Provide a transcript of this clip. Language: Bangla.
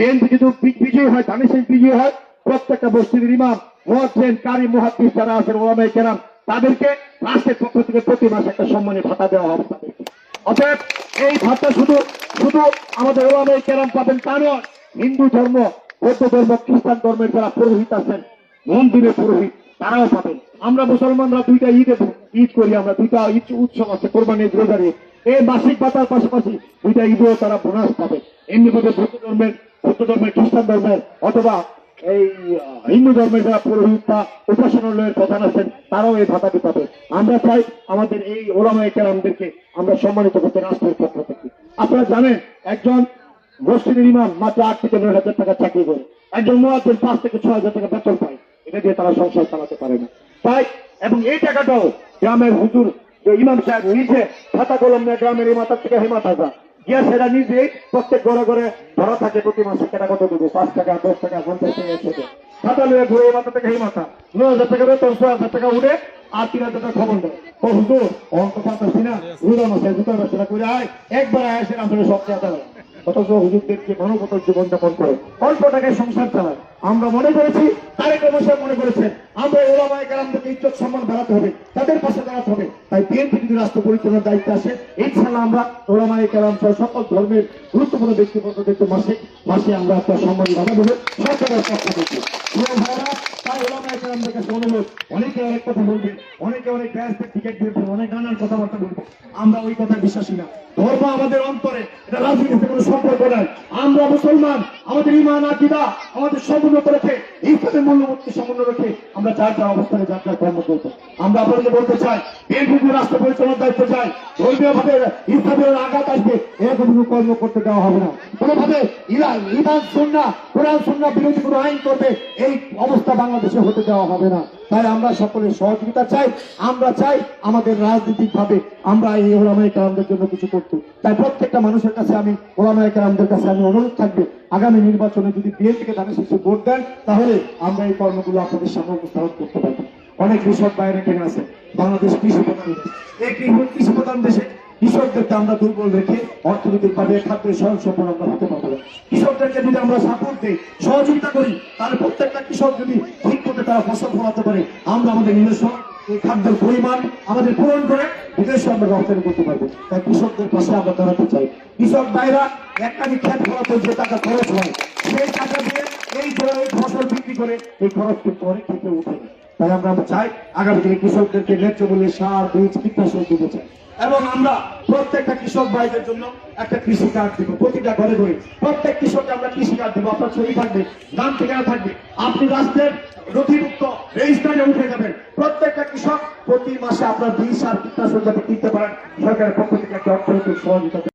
বিএনপি যদি বিজয়ী হয়, ধানের শেষ বিজয়ী হয়, প্রত্যেকটা মসজিদের ইমাম, মুয়াজ্জিন, কারি, মুহাদ্দিস যারা আছেন, ওলামায়ে কেরাম, তাদেরকে রাষ্ট্রের পক্ষ থেকে প্রতি মাসে একটা সম্মানী ভাতা দেওয়া হবে তাদেরকে। অতএব এই ভাতা শুধু শুধু আমাদের ওলামায়ে কেরাম পাবেন তা নয়, হিন্দু ধর্ম, বৌদ্ধ ধর্ম, খ্রিস্টান ধর্মের যারা পুরোহিত আছেন, মন্দিরের পুরোহিত, তারাও পাবেন। আমরা মুসলমানরা দুইটা ঈদ করি, আমরা দুইটা ঈদ উৎসব আছে, কোরবানি ঈদ, রোজার ঈদ। এই মাসিক ভাতার পাশাপাশি দুইটা ঈদেও তারা বোনাস পাবে। এমনিভাবে বৌদ্ধ ধর্মের, খ্রিস্টান ধর্মের অথবা এই হিন্দু ধর্মের যারা পুরোহিত বা উপাসনালয়ের প্রধান আছেন, তারাও এই ভাতাটি পাবে। আমরা চাই আমাদের এই ওলামায়ে কেরামদেরকে আমরা সম্মানিত করতে রাষ্ট্রের পক্ষ থেকে। আপনারা জানেন, একজন মসজিদের ইমাম মাত্র 8 থেকে 9 হাজার টাকা চাকরি করে, একজন মুয়াজ্জিন 5 থেকে 6 হাজার টাকা বেতন পায়। এটা দিয়ে তারা সংসার চালাতে পারে না। তাই এবং এই টাকাটাও গ্রামের হুজুর যে ইমাম সাহেব নিজে খাতা কলম নিয়ে গ্রামের এই মাথার থেকে হেমাত আসা গিয়া সেটা নিজে প্রত্যেক ঘরে ঘরে ধরা থাকে, প্রতি মাসে টাকা কত দেবো, 5 টাকা, 10 টাকা, 50 টাকা, 100 টাকা খাতা নিয়ে ঘুরে এই মাথা থেকে এই মাথা 9 হাজার টাকা বেতন, 6 হাজার টাকা উঠে আর 3 হাজার টাকা খবর দেয়। ও হুজুর অঙ্ক পাচ্ছি না, রুদা মাসে জুতার ব্যবসা করে আয়, একবার আসেন আমাদের সব চেয়ে দেয়। অথচ হুজুরদেরকে মানবতার জীবনযাপন করে অল্প টাকায় সংসার চালায়। আমরা মনে করেছি, তারেক রহমান সাহেব মনে করেছেন, আমরা ওলামায়ে কেরামদেরকে ইজ্জত সম্মান বাড়াতে হবে, তাদের পাশে দাঁড়াতে হবে। তাই বিএনপি যদি রাষ্ট্র পরিচালনার দায়িত্বে আসে, ইনশাআল্লাহ আমরা ওলামায়ে কেরাম সহ সকল ধর্মের গুরুত্বপূর্ণ ব্যক্তিবর্গদেরকে মাসে মাসে আমরা একটা সম্মান বাড়া দেবো সরকারের পক্ষ থেকে। তাই ওলামায়ে কেরামদের কাছে অনুরোধ, অনেকে অনেক কথা বলবে, অনেকে অনেক ব্যস্তের টিকিট দিয়েছে, অনেক নানান কথাবার্তা বলবে, আমরা ওই কথা বিশ্বাসী না। ধর্ম আমাদের অন্তরে, এটা রাজনীতিতে কোনো সম্পর্ক নাই। আমরা মুসলমান, আমাদের ঈমান আকীদা আমাদের সমুন্নত রেখে, ইসলামের মূল্যবোধকে সমুন্নত রেখে আমরা যার যার অবস্থানে যার যার কর্ম করবো। আমরা আপনাদের বলতে চাই, বিএনপি রাষ্ট্র পরিচালনার দায়িত্ব চাই, ধর্মীয় ভাবে ইসলামের আঘাত আসবে এরকম কোনো কর্ম করতে দেওয়া হবে না। কোনোভাবে ইমান সুন্নাহ, কোরআন সুন্নাহ বিরোধী কোনো আইন করবে, এই অবস্থা বাংলাদেশে হতে দেওয়া হবে না। তাই আমরা সকলের সহযোগিতা চাই। আমরা চাই আমাদের রাজনৈতিক ভাবে আমরা এই ওলামায়ে কেরামদের জন্য কিছু করতে। তাই প্রত্যেকটা মানুষের কাছে আমি, ওলামায়ে কেরামদের কাছে আমি অনুরোধ থাকবে, আগামী নির্বাচনে যদি বিএনপিকে ধানের শীষে ভোট দেন, তাহলে আমরা এই কর্মগুলো আপনাদের সামনে উপস্থাপন করতে পারবো। অনেক কৃষক বাইরে এখানে আছে, বাংলাদেশ কৃষি প্রধান দেশ। এই কৃষি প্রধান দেশে কৃষকদেরকে আমরা দুর্বল রেখে অর্থনৈতিক ভাবে খাদ্যের স্বয়ংসম্পূর্ণ আমরা হতে পারবো না। কৃষকদেরকে যদি আমরা সাপোর্ট দিই, সহযোগিতা করি, তাহলে প্রত্যেকটা কৃষক যদি ঠিক মতো তারা ফসল ফলাতে পারে, আমরা আমাদের নিজস্ব এই খাদ্যের পরিমাণ আমাদের পূরণ করে বিদেশে আমরা রপ্তানি করতে পারবো। তাই কৃষকদের পাশে আমরা দাঁড়াতে চাই। কৃষক ভাইরা একটানি ক্ষেত ফলাতে যে টাকা খরচ হয়, সেই টাকা দিয়ে এই ফসল বিক্রি করে এই খরচ কিন্তু অনেক ক্ষেত্রে উঠে। তাই আমরা চাই আগামী দিনে কৃষকদেরকে ন্যায্য মূল্যে সার, বীজ, কীটনাশক দিতে চাই। এবং আমরা প্রত্যেকটা কৃষক ভাইদের জন্য একটা কৃষি কার্ড দিব, প্রতিটা ঘরে ঘরে প্রত্যেক কৃষককে আমরা কৃষি কার্ড দেবো। আপনার ছবি থাকবে, নাম ঠিকানা থাকবে, আপনি রাষ্ট্রের নথিভুক্ত রেজিস্টারে উঠে যাবেন। প্রত্যেকটা কৃষক প্রতি মাসে আপনার বীজ, সার, কীটনাশক যাতে কিনতে পারেন, সরকারের পক্ষ থেকে একটা অর্থনৈতিক সহযোগিতা